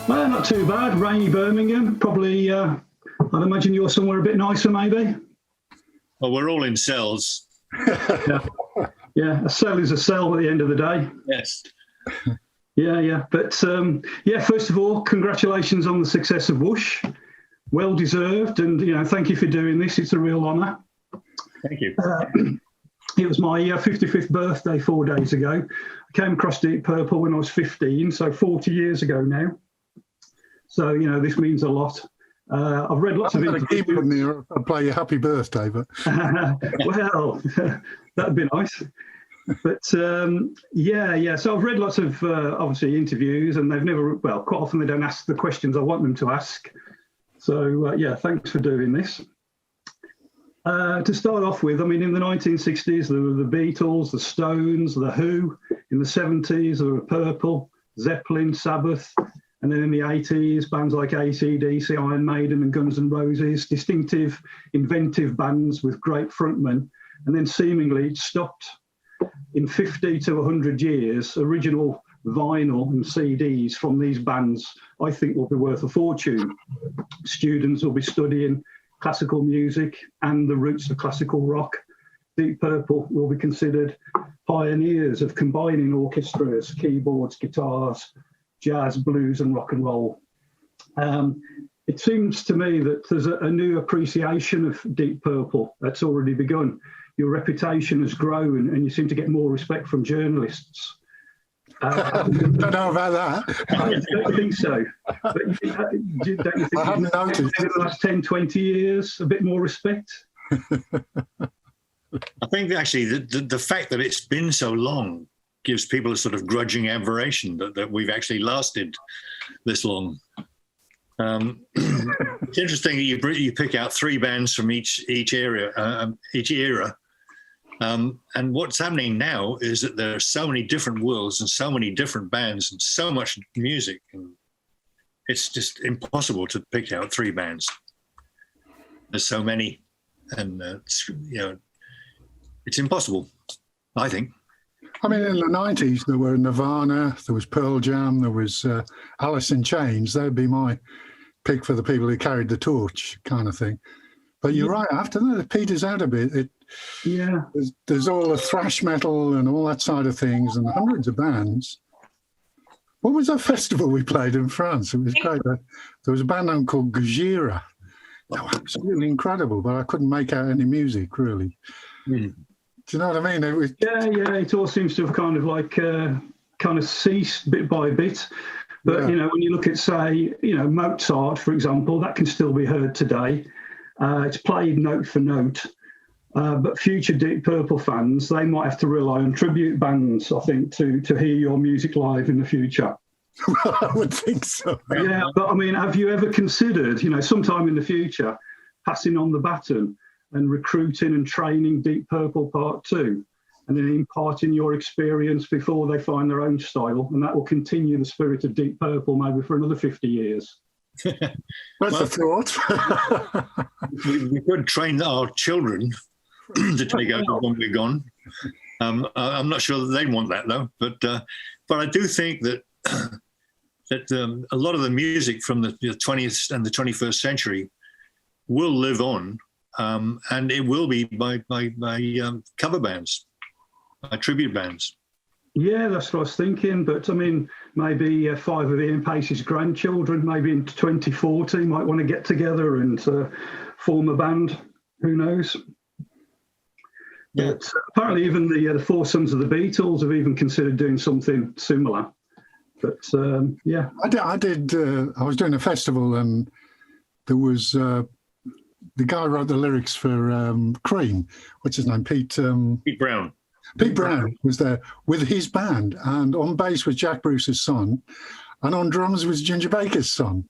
Well, not too bad. Rainy Birmingham. Probably, I'd imagine you're somewhere a bit nicer, maybe. Well, we're all in cells. Yeah, yeah. A cell is a cell at the end of the day. Yes. Yeah, yeah. But yeah, first of all, congratulations on the success of Whoosh. Well deserved, and thank you for doing this. It's a real honour. Thank you. It was my 55th birthday 4 days ago. I came across Deep Purple when I was 15, so 40 years ago now. So, this means a lot. I've read lots of interviews. Keep it in there. I'll play you happy birthday, but... Well, that'd be nice. But, yeah. So I've read lots of, obviously, interviews, and they've never, well, quite often they don't ask the questions I want them to ask. So, yeah, thanks for doing this. To start off with, I mean, in the 1960s, there were the Beatles, the Stones, the Who. In the 70s, there were Purple, Zeppelin, Sabbath. And then in the 80s, bands like AC/DC, Iron Maiden and Guns N' Roses, distinctive, inventive bands with great frontmen. And then seemingly it stopped. In 50 to 100 years, original vinyl and CDs from these bands, I think, will be worth a fortune. Students will be studying classical music and the roots of classical rock. Deep Purple will be considered pioneers of combining orchestras, keyboards, guitars, jazz, blues and rock and roll. It seems to me that there's a new appreciation of Deep Purple that's already begun. Your reputation has grown and you seem to get more respect from journalists. Don't know about that. I don't think so. But don't you think I haven't noticed. In the last 10, 20 years, a bit more respect? I think actually the fact that it's been so long gives people a sort of grudging admiration that we've actually lasted this long. It's interesting that you pick out three bands from each era. And what's happening now is that there are so many different worlds and so many different bands and so much music, and it's just impossible to pick out three bands. There's so many, and it's impossible, I think. I mean, in the 90s, there were Nirvana, there was Pearl Jam, there was Alice in Chains. That would be my pick for the people who carried the torch kind of thing. But you're right, after that, it peters out a bit. There's all the thrash metal and all that side of things and hundreds of bands. What was that festival we played in France? It was great. There was a band called Gojira. They were absolutely incredible, but I couldn't make out any music, really. Mm. Do you know what I mean? Yeah. It all seems to have kind of ceased bit by bit. But, when you look at, say, Mozart, for example, that can still be heard today. It's played note for note. But future Deep Purple fans, they might have to rely on tribute bands, I think, to hear your music live in the future. Well, I would think so. Yeah, but I mean, have you ever considered, sometime in the future, passing on the baton and recruiting and training Deep Purple Part 2, and then imparting your experience before they find their own style, and that will continue the spirit of Deep Purple maybe for another 50 years. That's a thought. we could train our children to take over when we're gone. I'm not sure that they want that though, but I do think that a lot of the music from the 20th and the 21st century will live on, and it will be by cover bands, by tribute bands. Yeah, that's what I was thinking. But I mean, maybe 5 of Ian Paice's grandchildren, maybe in 2040, might want to get together and form a band. Who knows? Yeah. But apparently, even the 4 sons of the Beatles have even considered doing something similar. But yeah, I did. I was doing a festival, and there was the guy who wrote the lyrics for Cream. What's his name? Pete Brown. Pete Brown was there with his band, and on bass was Jack Bruce's son, and on drums was Ginger Baker's son.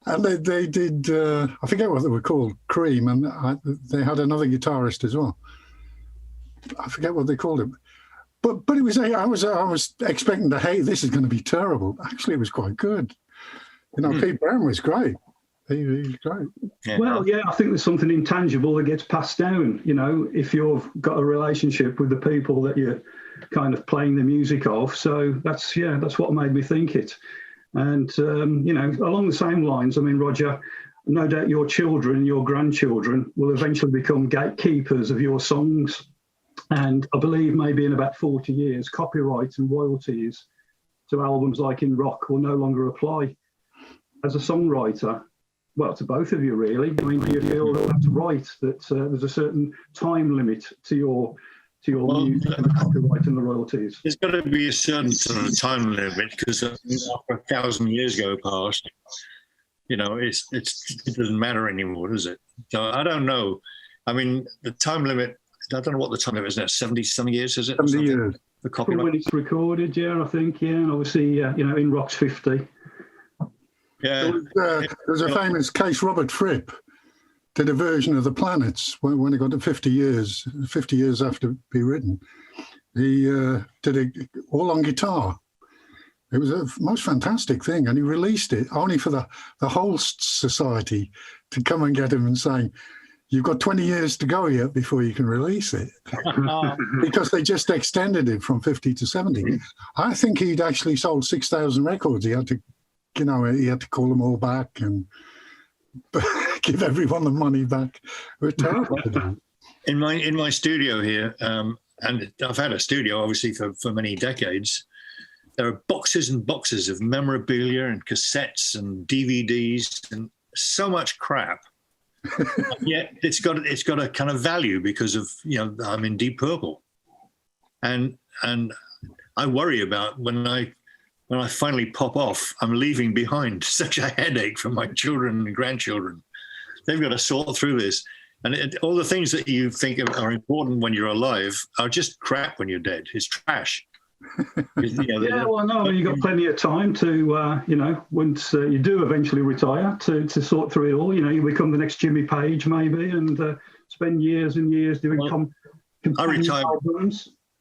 And they did, I forget what they were called, Cream, and they had another guitarist as well. I forget what they called him. But it was, I was expecting to hate, this is going to be terrible. Actually, it was quite good. Pete Brown was great. He was great. Yeah. Well, yeah, I think there's something intangible that gets passed down. If you've got a relationship with the people that you're kind of playing the music of. So that's what made me think it. And, along the same lines, I mean, Roger, no doubt your children, your grandchildren will eventually become gatekeepers of your songs. And I believe maybe in about 40 years, copyright and royalties to albums like In Rock will no longer apply. As a songwriter, well, to both of you really, I mean, do you feel that that's right, that there's a certain time limit to your music and the copyright and the royalties? There's got to be a certain sort of time limit, because after 1,000 years go past, it doesn't matter anymore, does it? So I don't know. I mean, the time limit, I don't know what the time limit is now, 70-some years, is it? 70 years. The copyright. When it's recorded, I think, and obviously, In Rock's 50. Yeah. There was a famous case, Robert Fripp did a version of The Planets when it got to 50 years after it be written. He did it all on guitar. It was a most fantastic thing, and he released it only for the Holst Society to come and get him and saying, "You've got 20 years to go yet before you can release it," because they just extended it from 50 to 70. I think he'd actually sold 6,000 records. He had to, he had to call them all back and give everyone the money back. It was terrible. In my studio here, and I've had a studio obviously for many decades, there are boxes and boxes of memorabilia and cassettes and DVDs and so much crap. Yet it's got a kind of value because of I'm in Deep Purple, and I worry about when I finally pop off, I'm leaving behind such a headache for my children and grandchildren. They've got to sort through this, and all the things that you think are important when you're alive are just crap when you're dead. It's trash. Yeah, well, no, you've got plenty of time to, once you do eventually retire, to sort through it all. You become the next Jimmy Page, maybe, and spend years and years doing albums.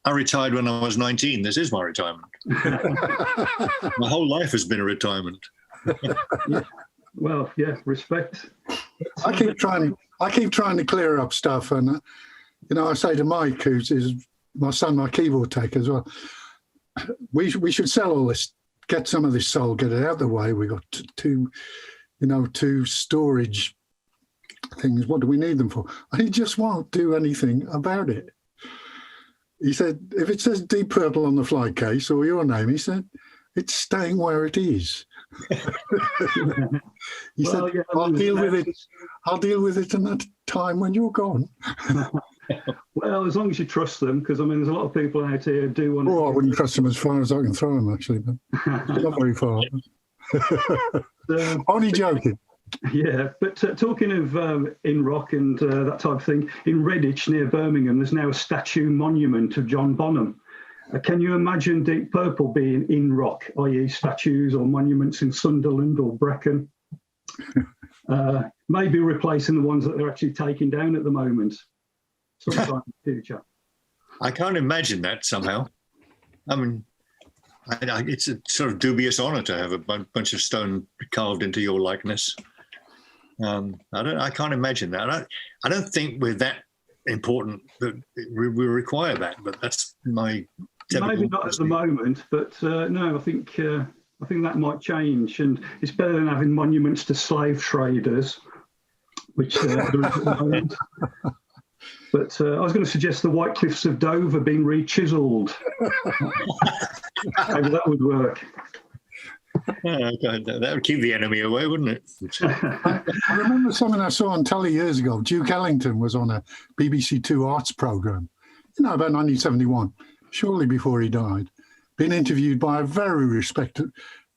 I retired when I was 19. This is my retirement. My whole life has been a retirement. Yeah. Well, yeah, respect. I keep trying to clear up stuff, and I say to Mike, who's my son, my keyboard tech as well, we should sell all this, get some of this sold, get it out of the way. We got two storage things. What do we need them for? And he just won't do anything about it. He said, if it says Deep Purple on the fly case or your name, he said, it's staying where it is. He said, I'll deal with it. I'll deal with it in that time when you're gone. Well, as long as you trust them, because there's a lot of people out here who do want to. Oh, I wouldn't trust them as far as I can throw them, actually, but not very far. Only joking. Yeah, but talking of In Rock and that type of thing, in Redditch near Birmingham, there's now a statue monument of John Bonham. Can you imagine Deep Purple being in Rock, i.e. statues or monuments in Sunderland or Brecon? Maybe replacing the ones that they're actually taking down at the moment sometime in the future. I can't imagine that somehow. It's a sort of dubious honour to have a bunch of stone carved into your likeness. I can't imagine that. I don't think we're that important that we require that, but that's my maybe not at the moment, but no, I think that might change, and it's better than having monuments to slave traders, which there is at the moment. But I was going to suggest the White Cliffs of Dover being re-chiselled. Maybe that would work. That would keep the enemy away, wouldn't it? I remember something I saw on telly years ago. Duke Ellington was on a BBC Two arts programme, about 1971, shortly before he died, being interviewed by a very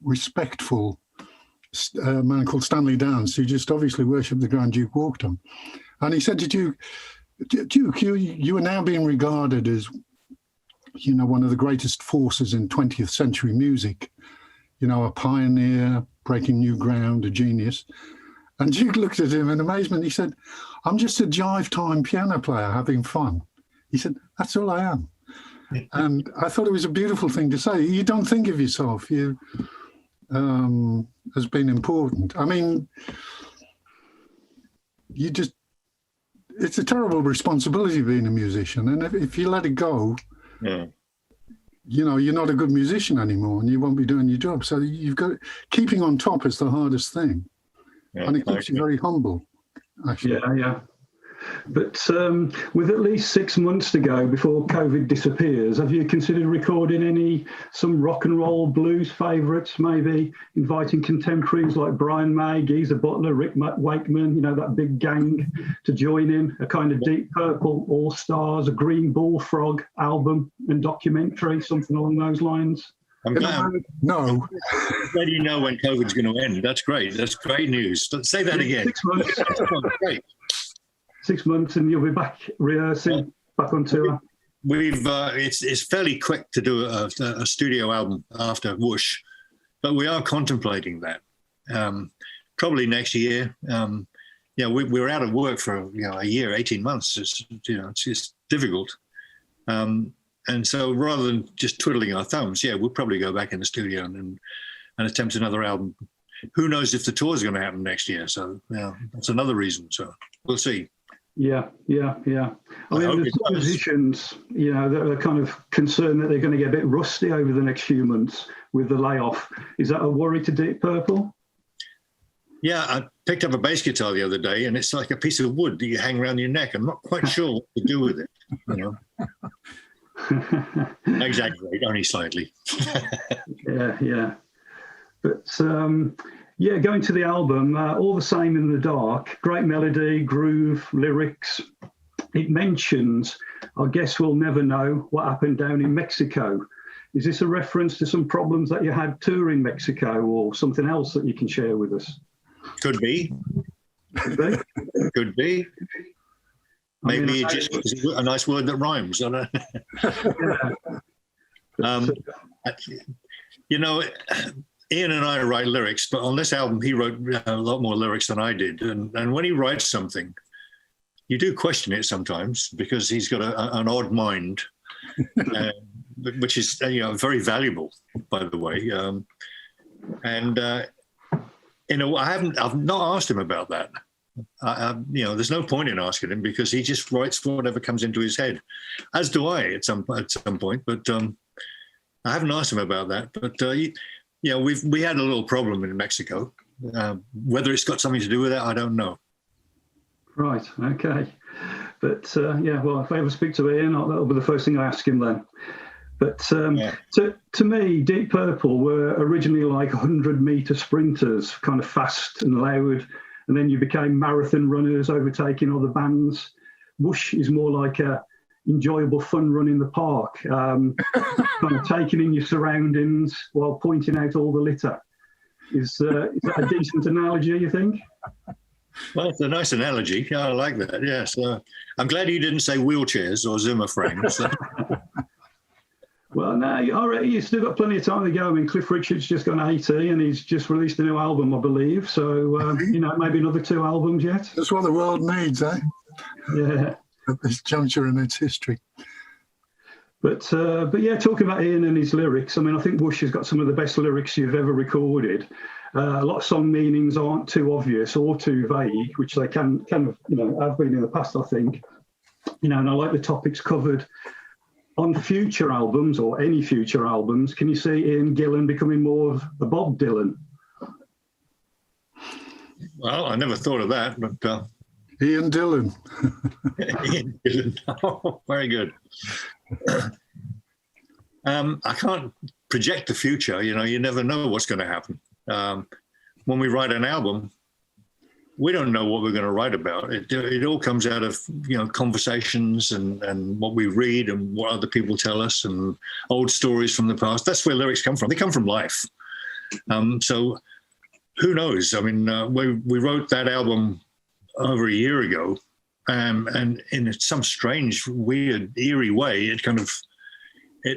respectful man called Stanley Downs, who just obviously worshipped the Grand Duke Walked-On. And he said to Duke, you are now being regarded as, one of the greatest forces in 20th century music. A pioneer, breaking new ground, a genius. And Duke looked at him in amazement. He said, I'm just a jive time piano player having fun. He said, that's all I am. And I thought it was a beautiful thing to say. You don't think of yourself as being important. It's a terrible responsibility being a musician. And if you let it go, you know, you're not a good musician anymore, and you won't be doing your job. So you've got keeping on top is the hardest thing, Yeah, and it keeps you very humble. Actually, Yeah. But with at least 6 months to go before COVID disappears, have you considered recording some rock and roll blues favourites, maybe inviting contemporaries like Brian May, Geezer Butler, Rick Wakeman, you know, that big gang to join in, a kind of Deep Purple All-Stars, a Green Bullfrog album and documentary, something along those lines? I'm glad. no. Let you know when COVID's going to end. That's great. That's great news. Say that again. 6 months. Great. 6 months and you'll be back rehearsing, back on tour. We've it's fairly quick to do a studio album after Whoosh, but we are contemplating that. Probably next year. We're out of work for a year, 18 months. It's difficult. And so rather than just twiddling our thumbs, we'll probably go back in the studio and attempt another album. Who knows if the tour is going to happen next year? So that's another reason. So we'll see. Yeah. I mean, there's some musicians, that are kind of concerned that they're going to get a bit rusty over the next few months with the layoff. Is that a worry to Deep Purple? Yeah, I picked up a bass guitar the other day, and it's like a piece of wood that you hang around your neck. I'm not quite sure what to do with it. I exaggerate, only slightly. Yeah. But going to the album, All the Same in the Dark, great melody, groove, lyrics. It mentions, I guess we'll never know what happened down in Mexico. Is this a reference to some problems that you had touring Mexico or something else that you can share with us? Could be. Could be. Maybe it just was a nice word that rhymes. I don't know. Ian and I write lyrics, but on this album, he wrote a lot more lyrics than I did. And when he writes something, you do question it sometimes because he's got an odd mind, which is very valuable, by the way. I've not asked him about that. There's no point in asking him because he just writes whatever comes into his head, as do I at some point. But I haven't asked him about that. But we had a little problem in Mexico. Whether it's got something to do with it, I don't know. Right. Okay. But if I ever speak to Ian, that'll be the first thing I ask him then. But to me, Deep Purple were originally like 100-meter sprinters, kind of fast and loud, and then you became marathon runners, overtaking other bands. Whoosh is more like a enjoyable fun run in the park, kind of taking in your surroundings while pointing out all the litter. Is that a decent analogy, you think? Well, it's a nice analogy. Yeah, I like that. Yes. I'm glad you didn't say wheelchairs or Zimmer frames. Well, no, all right, you've still got plenty of time to go. I mean, Cliff Richard's just gone 80 and he's just released a new album, I believe. So, maybe another 2 albums yet. That's what the world needs, eh? Yeah. At this juncture in its history. But talking about Ian and his lyrics, I mean, I think Whoosh has got some of the best lyrics you've ever recorded. A lot of song meanings aren't too obvious or too vague, which they can have been in the past, I think. And I like the topics covered. On future albums or any future albums, can you see Ian Gillan becoming more of a Bob Dylan? Well, I never thought of that, but Ian Dillon. Ian Dillon. Oh, very good. I can't project the future. You never know what's going to happen. When we write an album, we don't know what we're going to write about. It all comes out of conversations and what we read and what other people tell us and old stories from the past. That's where lyrics come from. They come from life. So who knows? I mean, we wrote that album over a year ago, and in some strange, weird, eerie way, it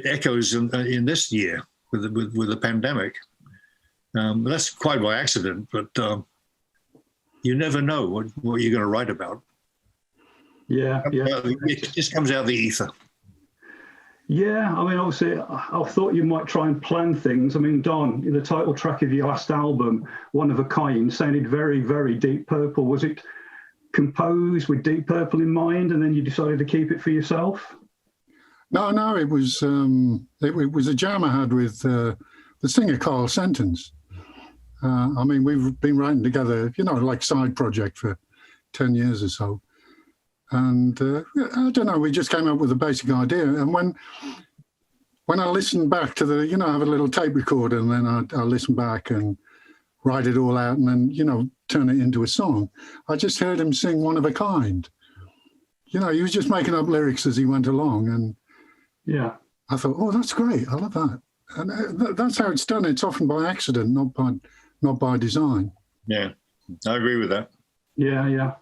echoes in this year with the pandemic. That's quite by accident, but you never know what you're going to write about. Yeah. It just comes out of the ether. Yeah, I mean, obviously, I thought you might try and plan things. I mean, Don, the title track of your last album, One of a Kind, sounded very, very Deep Purple. Was it composed with Deep Purple in mind, and then you decided to keep it for yourself? No, it was it was a jam I had with the singer Carl Sentence. I mean, we've been writing together, you know, like side project for 10 years or so. And I don't know, we just came up with a basic idea. And when I listened back to the, you know, I have a little tape recorder, and then I listen back and write it all out and then, you know, turn it into a song. I just heard him sing One of a Kind. You know, he was just making up lyrics as he went along. And Yeah. I thought, oh, that's great. I love that. And that's how it's done. It's often by accident, not by design. Yeah, I agree with that. Yeah, yeah.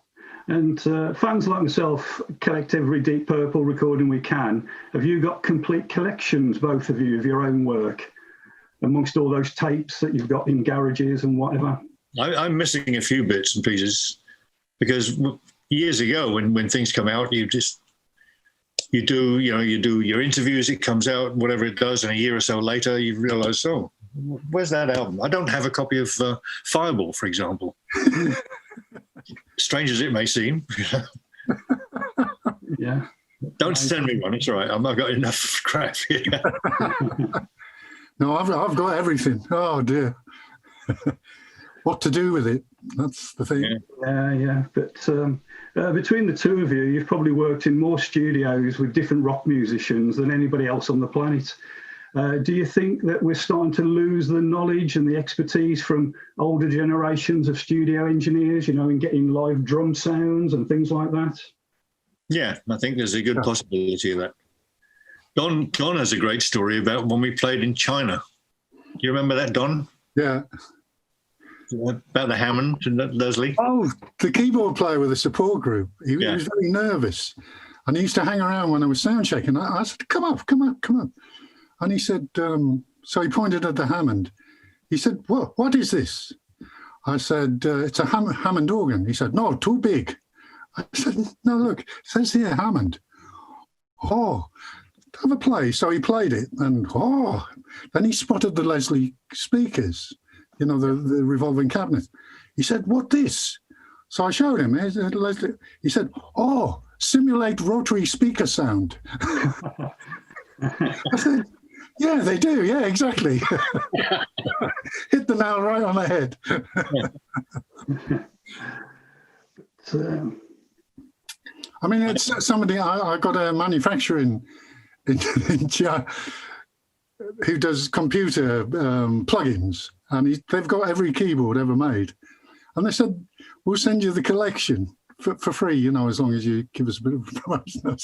And fans like myself collect every Deep Purple recording we can. Have you got complete collections, both of you, of your own work, amongst all those tapes that you've got in garages and whatever? I'm missing a few bits and pieces because years ago, when things come out, you do your interviews, it comes out, whatever it does, and a year or so later, you realise, oh, where's that album? I don't have a copy of Fireball, for example. Strange as it may seem. Yeah. Don't send me one. It's all right. I've got enough crap here. No, I've got everything. Oh dear. What to do with it? That's the thing. Yeah. But between the two of you, you've probably worked in more studios with different rock musicians than anybody else on the planet. Do you think that we're starting to lose the knowledge and the expertise from older generations of studio engineers, you know, in getting live drum sounds and things like that? Yeah, I think there's a good possibility of that. Don has a great story about when we played in China. Do you remember that, Don? Yeah. About the Hammond, Leslie? Oh, the keyboard player with the support group. He was very nervous. And he used to hang around when I was sound checking. I said, come up. And he said, so he pointed at the Hammond. He said, what is this? I said, it's a Hammond organ. He said, no, too big. I said, no, look, it says here Hammond. Oh, have a play. So he played it, and then he spotted the Leslie speakers, you know, the revolving cabinet. He said, what this? So I showed him. He said, oh, simulate rotary speaker sound. I said, yeah, they do. Yeah, exactly. Hit the nail right on the head. I mean, it's somebody, I got a manufacturer in who does computer plugins, and they've got every keyboard ever made. And they said, we'll send you the collection for free, you know, as long as you give us a bit of promotion.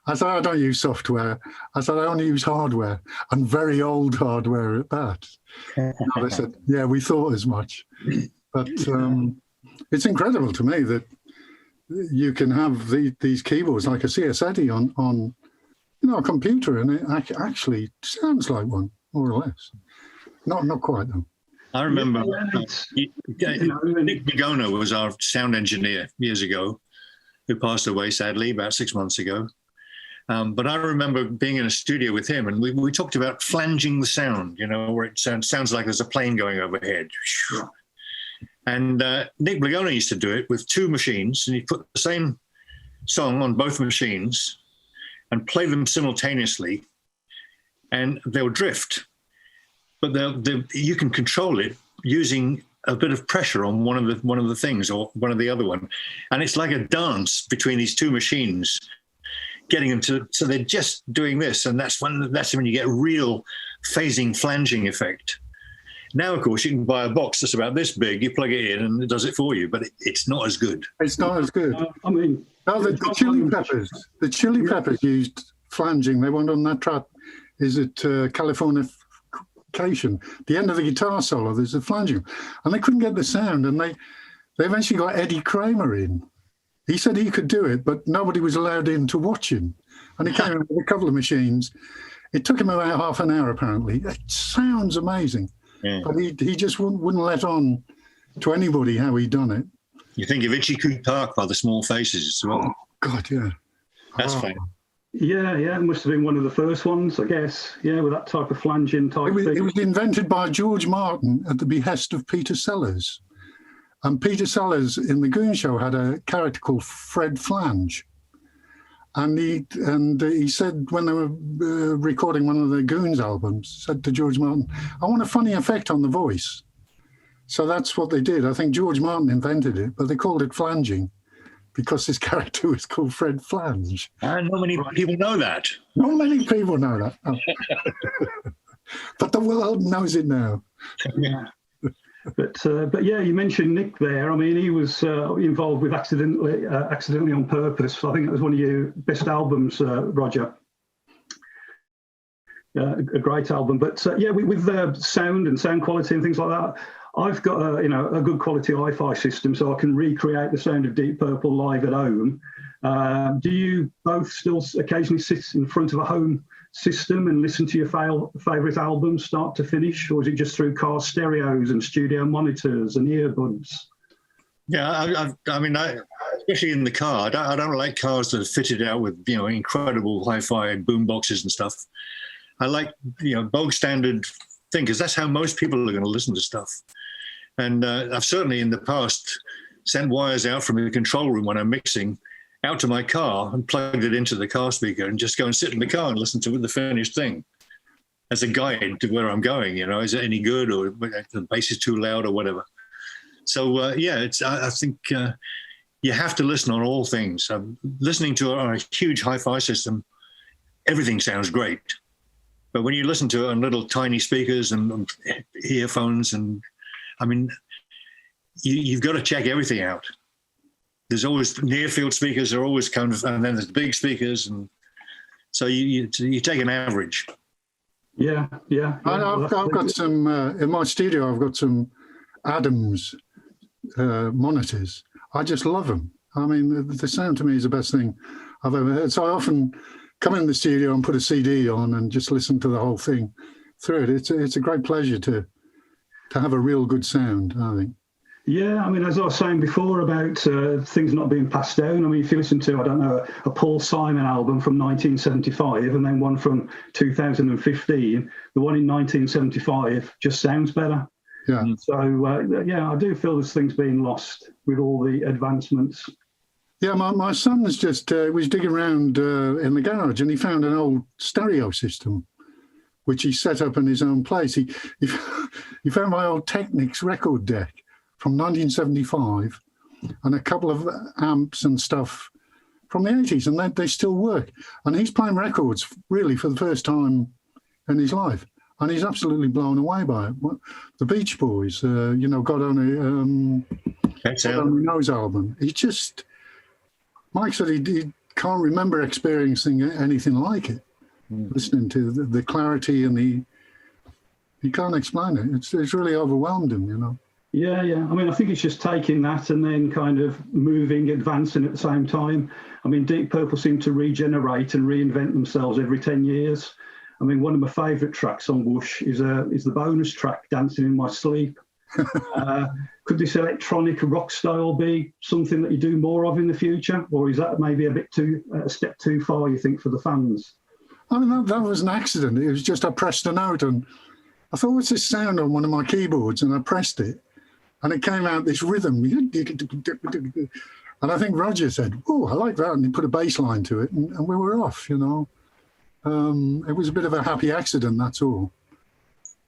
I said, I don't use software. I said, I only use hardware, and very old hardware at that. And they said, yeah, we thought as much. But it's incredible to me that you can have these keyboards like a CS80 on you know, a computer, and it actually sounds like one, more or less. Not quite, though. I remember Nick Magona was our sound engineer years ago, who passed away, sadly, about 6 months ago. But I remember being in a studio with him, and we talked about flanging the sound, you know, where it sounds like there's a plane going overhead. Yeah. And Nick Magona used to do it with two machines, and he'd put the same song on both machines and play them simultaneously, and they'll drift. But you can control it using a bit of pressure on one of the things or one of the other one, and it's like a dance between these two machines, getting them to, so they're just doing this, and that's when you get real phasing, flanging effect. Now, of course, you can buy a box that's about this big, you plug it in, and it does it for you, but it's not as good. It's not as good. I mean, no, the Chili Peppers used flanging. They went on that track. Is it Californication? The end of the guitar solo, there's a flanging, and they couldn't get the sound, and they eventually got Eddie Kramer in. He said he could do it, but nobody was allowed in to watch him. And he came in with a couple of machines. It took him about half an hour, apparently. It sounds amazing. Yeah. But he just wouldn't let on to anybody how he'd done it. You think of Itchy Creek Park by the Small Faces as well. Oh, God, yeah. That's fine. Yeah, it must have been one of the first ones, I guess. Yeah, with that type of flanging type thing. It was invented by George Martin at the behest of Peter Sellers. And Peter Sellers in The Goon Show had a character called Fred Flange. And he said when they were recording one of the Goons albums, said to George Martin, "I want a funny effect on the voice." So that's what they did. I think George Martin invented it, but they called it flanging because his character was called Fred Flange. And not many people know that. Not many people know that. Oh. But the world knows it now. Yeah. But yeah, you mentioned Nick there. I mean, he was involved with Accidentally on Purpose. I think it was one of your best albums, Roger. A great album. But yeah, with sound and sound quality and things like that, I've got a good quality hi-fi system, so I can recreate the sound of Deep Purple live at home. Do you both still occasionally sit in front of a home system and listen to your favourite albums start to finish, or is it just through car stereos and studio monitors and earbuds? Yeah, I mean, especially in the car, I don't like cars that are fitted out with incredible hi-fi boom boxes and stuff. I like bog standard thing, because that's how most people are going to listen to stuff. And I've certainly in the past sent wires out from the control room when I'm mixing out to my car and plugged it into the car speaker and just go and sit in the car and listen to the finished thing as a guide to where I'm going. Is it any good, or the bass is too loud or whatever? So yeah, I think you have to listen on all things. Listening to a huge hi-fi system, everything sounds great. But when you listen to it on little tiny speakers and earphones, and I mean, you've got to check everything out. There's always near-field speakers are always kind of, and then there's big speakers, and so you take an average. Yeah. I've got some in my studio. I've got some Adams monitors. I just love them. I mean, the sound to me is the best thing I've ever heard. So I often come in the studio and put a CD on and just listen to the whole thing through it. It's a great pleasure to have a real good sound, I think. Yeah, I mean, as I was saying before about things not being passed down, I mean, if you listen to, I don't know, a Paul Simon album from 1975 and then one from 2015, the one in 1975 just sounds better. Yeah. So, yeah, I do feel there's things being lost with all the advancements. Yeah, my son's just was digging around in the garage and he found an old stereo system, which he set up in his own place. He found my old Technics record deck from 1975 and a couple of amps and stuff from the 80s, and they still work. And he's playing records really for the first time in his life. And he's absolutely blown away by it. The Beach Boys, God Only Knows album. He just, Mike said he can't remember experiencing anything like it. Listening to the clarity and he can't explain it. It's really overwhelmed him, Yeah. I mean, I think it's just taking that and then kind of moving, advancing at the same time. I mean, Deep Purple seem to regenerate and reinvent themselves every 10 years. I mean, one of my favourite tracks on Bush is the bonus track, Dancing in My Sleep. Could this electronic rock style be something that you do more of in the future? Or is that maybe a step too far, you think, for the fans? I mean, that was an accident. It was just I pressed a note and I thought, what's this sound on one of my keyboards? And I pressed it. And it came out this rhythm. And I think Roger said, oh, I like that. And he put a bass line to it and we were off, It was a bit of a happy accident, that's all.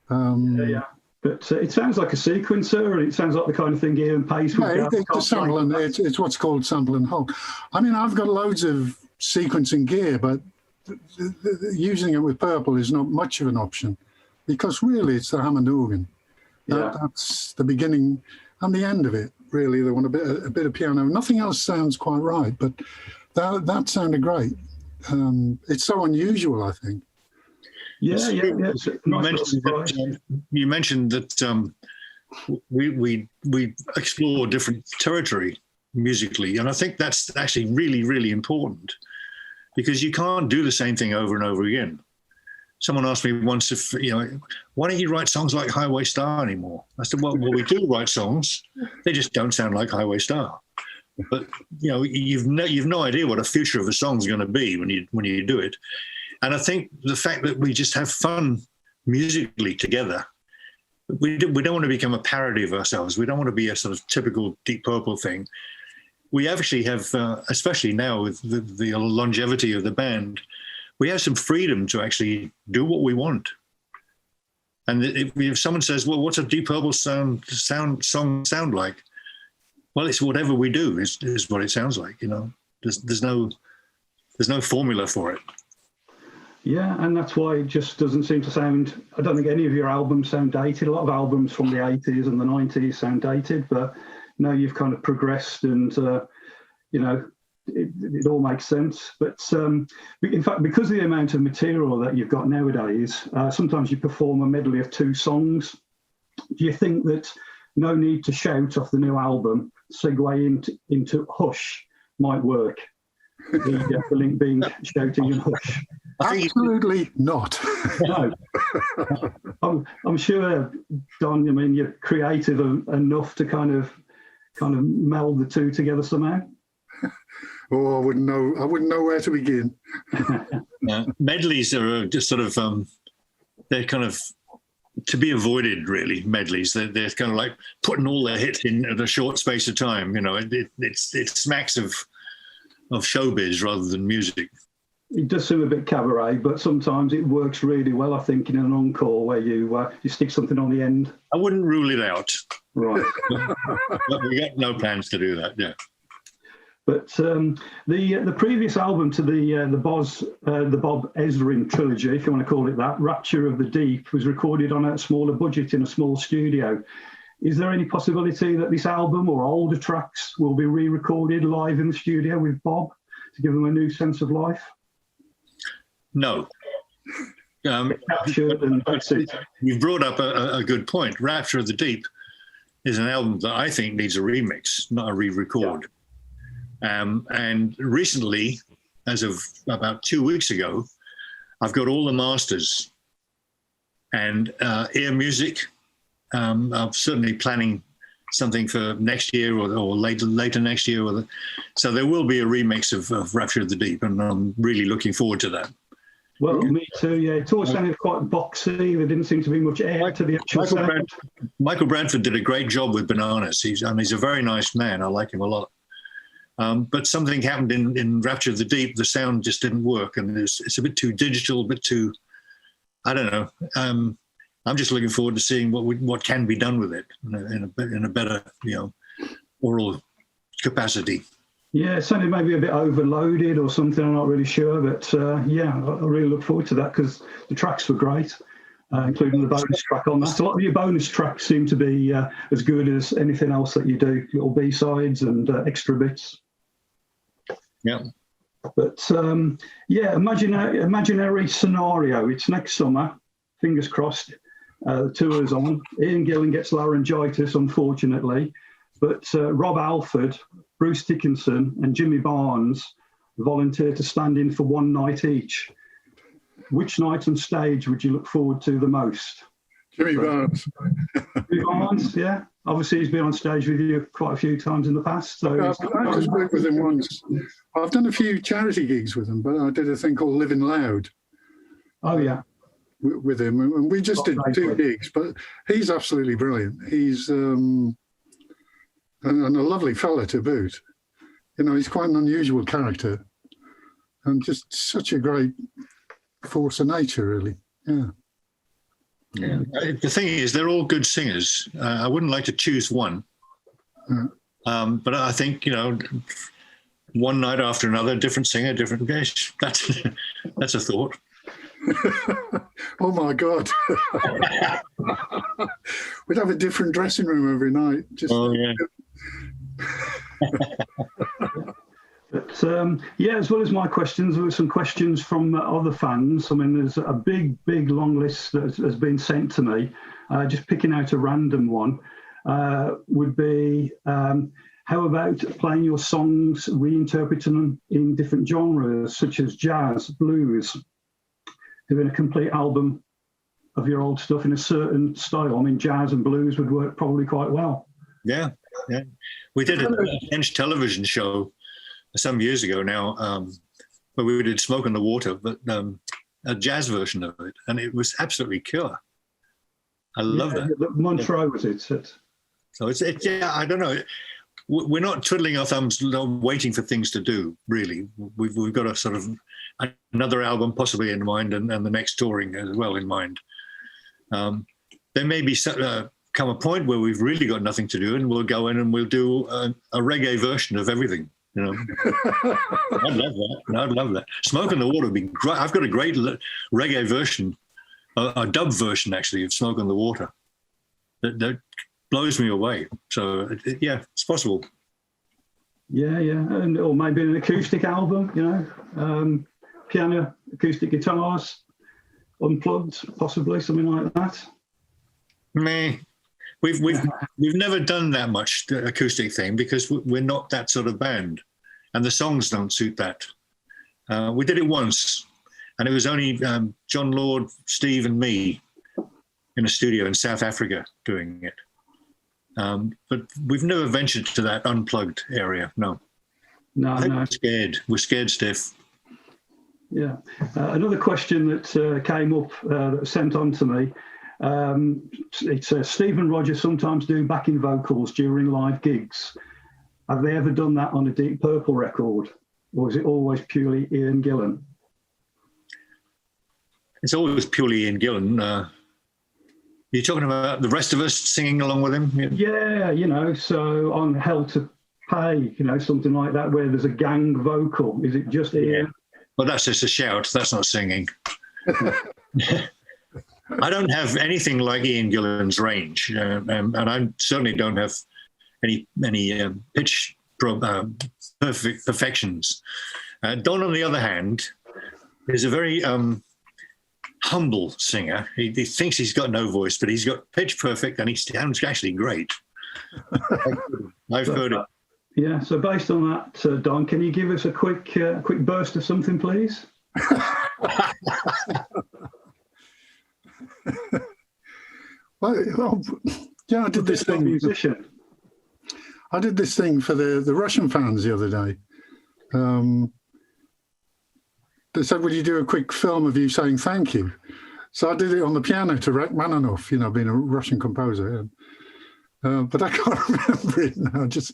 Yeah. But it sounds like a sequencer, and it sounds like the kind of thing Ian Pace would do. It's a sample, and it's what's called sample and hold. I mean, I've got loads of sequencing gear, but using it with Purple is not much of an option because really it's the Hammond organ. That's the beginning and the end of it, really. They want a bit of piano. Nothing else sounds quite right, but that sounded great. It's so unusual, I think. Yeah. You mentioned that we explore different territory musically, and I think that's actually really, really important because you can't do the same thing over and over again. Someone asked me once if, why don't you write songs like Highway Star anymore? I said, well, we do write songs. They just don't sound like Highway Star. But, you've no idea what a future of a song's going to be when you do it. And I think the fact that we just have fun musically together, we don't want to become a parody of ourselves. We don't want to be a sort of typical Deep Purple thing. we actually have, especially now with the longevity of the band, we have some freedom to actually do what we want. And if someone says, "Well, what's a Deep Purple song sound like?" Well, it's whatever we do is what it sounds like. There's no formula for it. Yeah, and that's why it just doesn't seem to sound. I don't think any of your albums sound dated. A lot of albums from the 80s and the 90s sound dated, but now you've kind of progressed, and it all makes sense. But in fact, because of the amount of material that you've got nowadays, sometimes you perform a medley of 2 songs. Do you think that No Need to Shout off the new album, segue into Hush, might work? The link being shouting and hush. Absolutely not. No. I'm sure, Don, I mean, you're creative enough to kind of meld the two together somehow. Oh, I wouldn't know where to begin. Medleys are just sort of, they're kind of to be avoided, really. Medleys, they're kind of like putting all their hits in at a short space of time. It smacks of showbiz rather than music. It does seem a bit cabaret, but sometimes it works really well, I think, in an encore where you stick something on the end. I wouldn't rule it out. Right. But we got no plans to do that, yeah. But the previous album to the Bob Ezrin trilogy, if you want to call it that, Rapture of the Deep, was recorded on a smaller budget in a small studio. Is there any possibility that this album or older tracks will be re-recorded live in the studio with Bob to give them a new sense of life? No. Captured and that's it. You've brought up a good point. Rapture of the Deep is an album that I think needs a remix, not a re-record. Yeah. And recently, as of about 2 weeks ago, I've got all the masters and Ear Music. I'm certainly planning something for next year or later next year. So there will be a remix of Rapture of the Deep, and I'm really looking forward to that. Well, me too, yeah. It always sounded quite boxy. There didn't seem to be much air to the actual sound. Michael Bradford did a great job with Bananas. He's a very nice man. I like him a lot. But something happened in Rapture of the Deep. The sound just didn't work, and it's a bit too digital, a bit too, I don't know. I'm just looking forward to seeing what can be done with it in a better, oral capacity. Yeah, it sounded maybe a bit overloaded or something. I'm not really sure, but yeah, I really look forward to that because the tracks were great, including the bonus track on that. A lot of your bonus tracks seem to be as good as anything else that you do, little B-sides and extra bits. Yeah. But yeah, imaginary scenario. It's next summer, fingers crossed. The tour's on. Ian Gillan gets laryngitis, unfortunately, but Rob Alford, Bruce Dickinson and Jimmy Barnes volunteer to stand in for one night each. Which night on stage would you look forward to the most? Jimmy Barnes. Jimmy Barnes, yeah. Obviously, he's been on stage with you quite a few times in the past. So I just worked with him once. I've done a few charity gigs with him, but I did a thing called Living Loud. Oh, yeah. With him, and we just did 2 gigs, but he's absolutely brilliant. He's and a lovely fella to boot. He's quite an unusual character and just such a great force of nature, really. Yeah. Yeah. The thing is, they're all good singers. I wouldn't like to choose one. Yeah. But I think, one night after another, different singer, different guest. That's a thought. Oh my God. We'd have a different dressing room every night. Oh, yeah. But yeah, as well as my questions, there were some questions from other fans. I mean, there's a big, long list that has been sent to me. Just picking out a random one would be, how about playing your songs, reinterpreting them in different genres, such as jazz, blues, doing a complete album of your old stuff in a certain style? I mean, jazz and blues would work probably quite well. Yeah. We did a French television show some years ago now, where we did Smoke on the Water, but a jazz version of it, and it was absolutely killer. I love that. Montreux was it? So it's yeah, I don't know. we're not twiddling our thumbs, waiting for things to do. Really, we've got a sort of another album possibly in mind, and the next touring as well in mind. There may be come a point where we've really got nothing to do, and we'll go in and we'll do a reggae version of everything. You know, I'd love that. I'd love that. Smoke on the Water would be great. I've got a great reggae version, a dub version actually of Smoke on the Water. That blows me away. So yeah, it's possible. Yeah, and or maybe an acoustic album. You know, piano, acoustic guitars, unplugged, possibly something like that. Meh. We've never done that much the acoustic thing because we're not that sort of band, and the songs don't suit that. We did it once, and it was only John Lord, Steve, and me in a studio in South Africa doing it. But we've never ventured to that unplugged area. No. No. We're scared. We're scared stiff. Yeah. Another question that came up that was sent on to me. It says Steve and Roger sometimes do backing vocals during live gigs. Have they ever done that on a Deep Purple record, or is it always purely Ian Gillan? It's always purely Ian Gillan. You're talking about the rest of us singing along with him? Yeah, you know, so on Hell to Pay, you know, something like that, where there's a gang vocal. Is it just Ian? Yeah. Well, that's just a shout. That's not singing. I don't have anything like Ian Gillan's range, and I certainly don't have any pitch perfections. Don, on the other hand, is a very humble singer. He thinks he's got no voice, but he's got pitch perfect, and he sounds actually great. I've heard it. Yeah. So based on that, Don, can you give us a quick burst of something, please? Well, yeah, I did this thing. Musician. I did this thing for the Russian fans the other day. They said, "Would you do a quick film of you saying thank you?" So I did it on the piano to Rachmaninoff, you know, being a Russian composer. But I can't remember it now. Just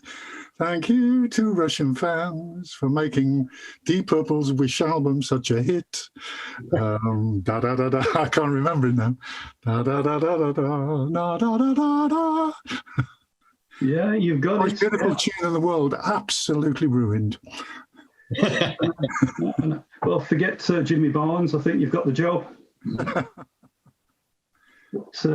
thank you to Russian fans for making Deep Purple's Wish album such a hit. Da da da da. I can't remember it now. Da da da da da da da da da da. Yeah, you've got Most beautiful tune in the world, absolutely ruined. Well, forget Jimmy Barnes. I think you've got the job. But,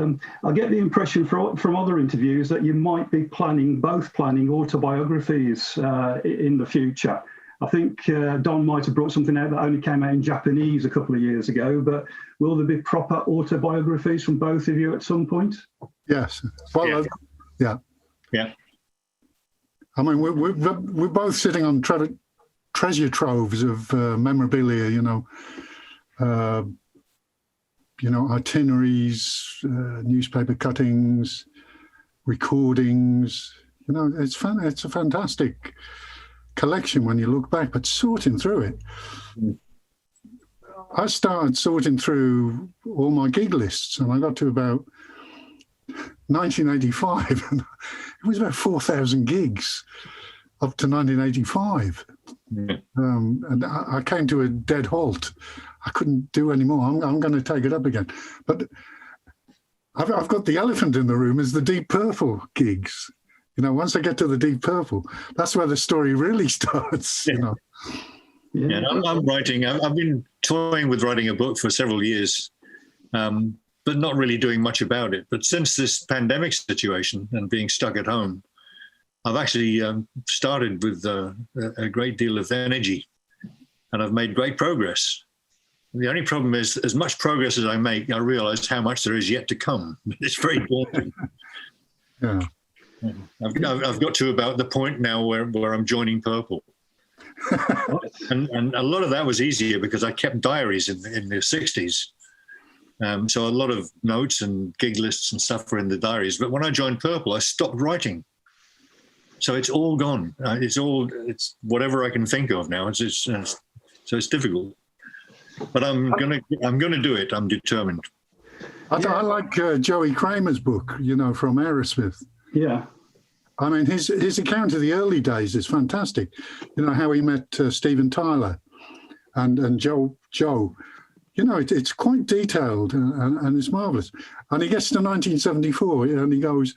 I get the impression from other interviews that you might be planning autobiographies in the future. I think Don might have brought something out that only came out in Japanese a couple of years ago, but will there be proper autobiographies from both of you at some point? Yes. Well, yeah. Yeah. I mean, we're both sitting on treasure troves of memorabilia, you know, itineraries, newspaper cuttings, recordings. You know, it's fun. It's a fantastic collection when you look back, but sorting through it. I started sorting through all my gig lists, and I got to about 1985, and it was about 4,000 gigs up to 1985. And I came to a dead halt. I couldn't do any more. I'm going to take it up again. But I've got the elephant in the room is the Deep Purple gigs. You know, once I get to the Deep Purple, that's where the story really starts, you know. Yeah, and I'm writing. I've been toying with writing a book for several years, but not really doing much about it. But since this pandemic situation and being stuck at home, I've actually started with a great deal of energy, and I've made great progress. The only problem is, as much progress as I make, I realise how much there is yet to come. It's very daunting. Yeah. I've got to about the point now where I'm joining Purple. and a lot of that was easier because I kept diaries in the 60s. So a lot of notes and gig lists and stuff were in the diaries. But when I joined Purple, I stopped writing. So it's all gone. It's whatever I can think of now. So it's difficult. But I'm gonna do it. I'm determined. I like Joey Kramer's book, you know, from Aerosmith. Yeah. I mean, his account of the early days is fantastic. You know, how he met Steven Tyler and Joe. You know, it's quite detailed and it's marvellous. And he gets to 1974 and he goes,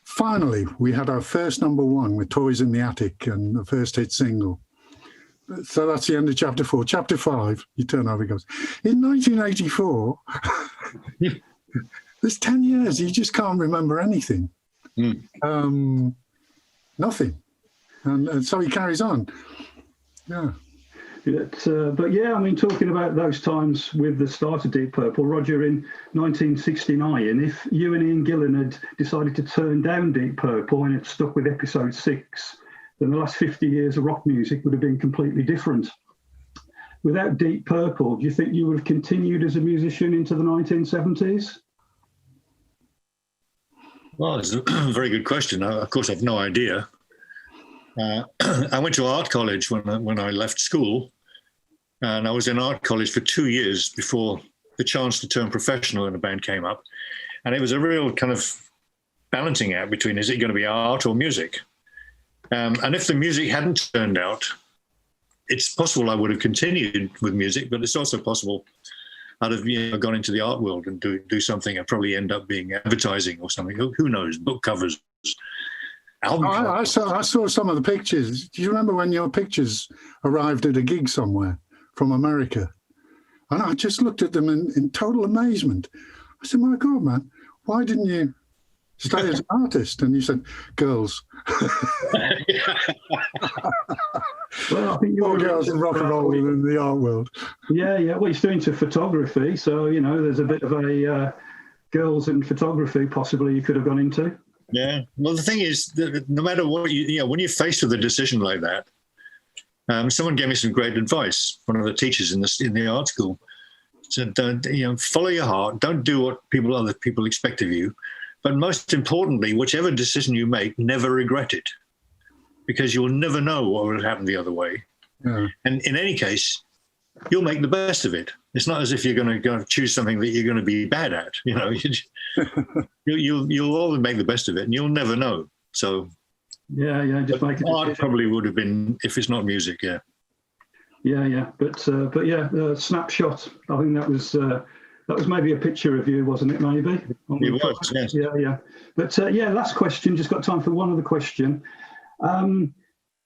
finally, we had our first #1 with Toys in the Attic and the first hit single. So that's the end of chapter 4. Chapter 5, you turn over, he goes, in 1984, there's 10 years, you just can't remember anything. Nothing. And so he carries on. Yeah. But yeah, I mean, talking about those times with the start of Deep Purple, Roger, in 1969, if you and Ian Gillan had decided to turn down Deep Purple and had stuck with episode 6, then the last 50 years of rock music would have been completely different. Without Deep Purple, do you think you would have continued as a musician into the 1970s? Well, it's a very good question. Of course, I've no idea. I went to art college when I left school, and I was in art college for 2 years before the chance to turn professional in a band came up. And it was a real kind of balancing act between, is it going to be art or music? And if the music hadn't turned out, it's possible I would have continued with music, but it's also possible I'd have gone into the art world and do something. I'd probably end up being advertising or something. Who knows? Book covers, album covers. I saw some of the pictures. Do you remember when your pictures arrived at a gig somewhere from America? And I just looked at them in total amazement. I said, my God, man, why didn't you stay as an artist? And you said, girls. Well, I think more girls in rock and roll than in the art world. Yeah. Well, he's doing to photography, so there's a bit of a girls and photography possibly you could have gone into. Yeah. Well, the thing is, that no matter what when you're faced with a decision like that, someone gave me some great advice. One of the teachers in the art school said, follow your heart. Don't do what other people expect of you. But most importantly, whichever decision you make, never regret it, because you'll never know what would happen the other way. Yeah. And in any case, you'll make the best of it. It's not as if you're going to go choose something that you're going to be bad at. You'll always make the best of it, and you'll never know. So, just make it. Art probably would have been, if it's not music, yeah. But Snapshot. I think that was maybe a picture of you, wasn't it? Maybe. It was, yes. Yeah. But last question. Just got time for one other question.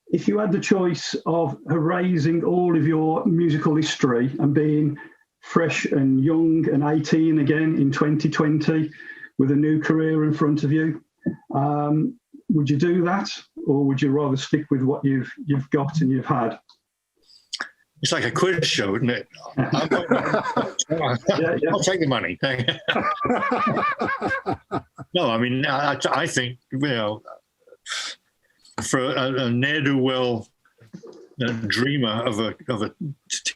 If you had the choice of erasing all of your musical history and being fresh and young and 18 again in 2020 with a new career in front of you, would you do that, or would you rather stick with what you've got and you've had? It's like a quiz show, isn't it? I'll take the money. No, I mean, I think, for a ne'er-do-well dreamer of a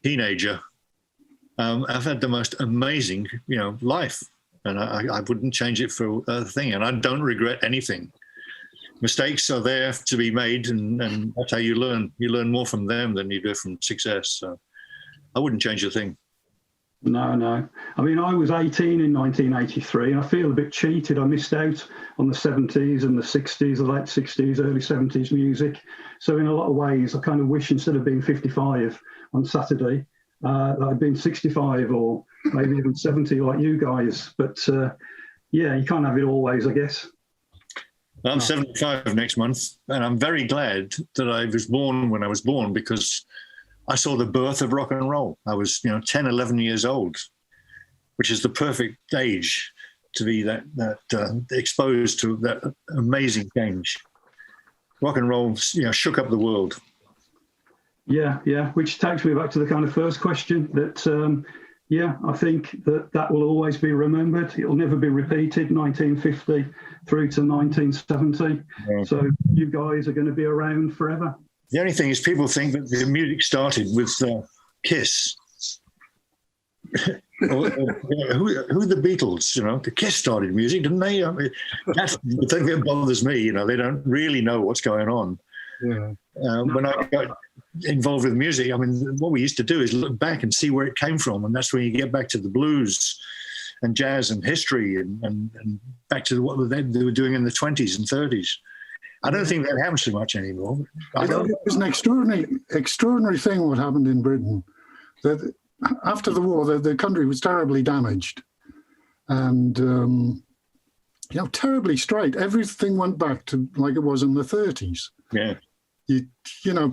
teenager, I've had the most amazing, life, and I wouldn't change it for a thing, and I don't regret anything. Mistakes are there to be made, and that's how you learn. You learn more from them than you do from success. So I wouldn't change a thing. No. I mean, I was 18 in 1983, and I feel a bit cheated. I missed out on the 70s and the 60s, the late 60s, early 70s music. So in a lot of ways, I kind of wish instead of being 55 on Saturday, that I'd been 65 or maybe even 70 like you guys. But you can't have it always, I guess. I'm 75 next month, and I'm very glad that I was born when I was born, because I saw the birth of rock and roll. I was, 10, 11 years old, which is the perfect age to be that exposed to that amazing change. Rock and roll, shook up the world. Yeah. Which takes me back to the kind of first question that, I think that will always be remembered. It'll never be repeated, 1950 through to 1970. Yeah. So you guys are going to be around forever. The only thing is, people think that the music started with Kiss. Who the Beatles? The Kiss started music, didn't they? I mean, that's the thing that bothers me. They don't really know what's going on. Yeah. When I got involved with music, I mean, what we used to do is look back and see where it came from, and that's when you get back to the blues and jazz and history and back to what they were doing in the 20s and 30s. I don't think that happens so much anymore. I It don't. was an extraordinary thing what happened in Britain. That after the war, the country was terribly damaged, and terribly straight. Everything went back to like it was in the 30s. Yeah.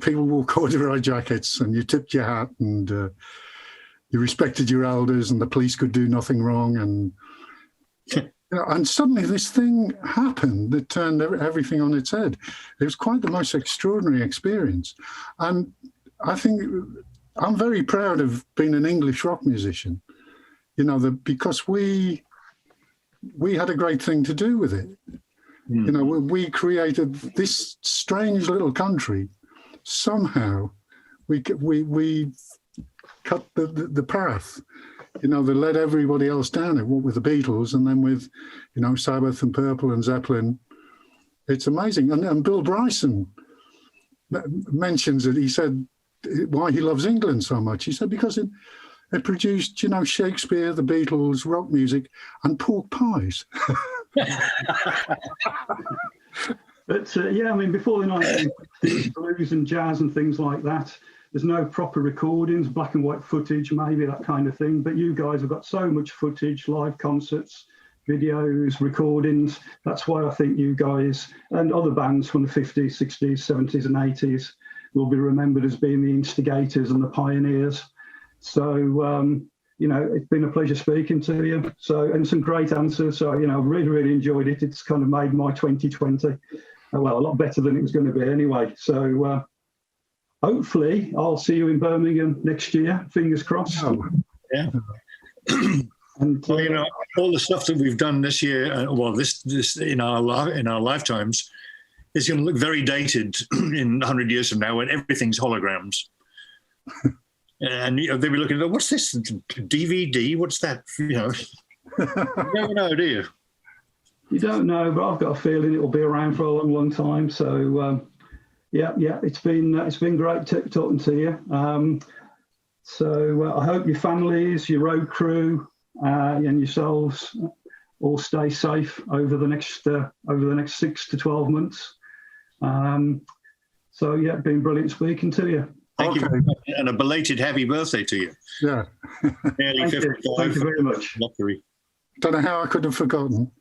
People wore corduroy jackets, and you tipped your hat, and you respected your elders, and the police could do nothing wrong, and. And suddenly this thing happened that turned everything on its head. It was quite the most extraordinary experience. And I think I'm very proud of being an English rock musician, because we had a great thing to do with it. We created this strange little country. Somehow we cut the path. They led everybody else down it, with the Beatles, and then with, Sabbath and Purple and Zeppelin. It's amazing. And Bill Bryson mentions it. He said why he loves England so much. He said because it produced, Shakespeare, the Beatles, rock music, and pork pies. But before the 1950s, blues and jazz and things like that, there's no proper recordings, black and white footage, maybe that kind of thing. But you guys have got so much footage, live concerts, videos, recordings. That's why I think you guys and other bands from the 50s, 60s, 70s and 80s will be remembered as being the instigators and the pioneers. So, it's been a pleasure speaking to you. And some great answers. So, I've really, really enjoyed it. It's kind of made my 2020, a lot better than it was going to be anyway. So, hopefully, I'll see you in Birmingham next year. Fingers crossed. Oh. Yeah. And all the stuff that we've done this year, this in our lifetimes, is going to look very dated in 100 years from now when everything's holograms. And they'll be looking at, what's this DVD? What's that? You never know, do you? You don't know, but I've got a feeling it will be around for a long, long time. So. Yeah, it's been great talking to you. So I hope your families, your road crew, and yourselves all stay safe over the next 6 to 12 months. Been brilliant speaking to you. Thank you, and a belated happy birthday to you. Yeah. Nearly 55. Thank you very much. Luxury. Don't know how I could have forgotten.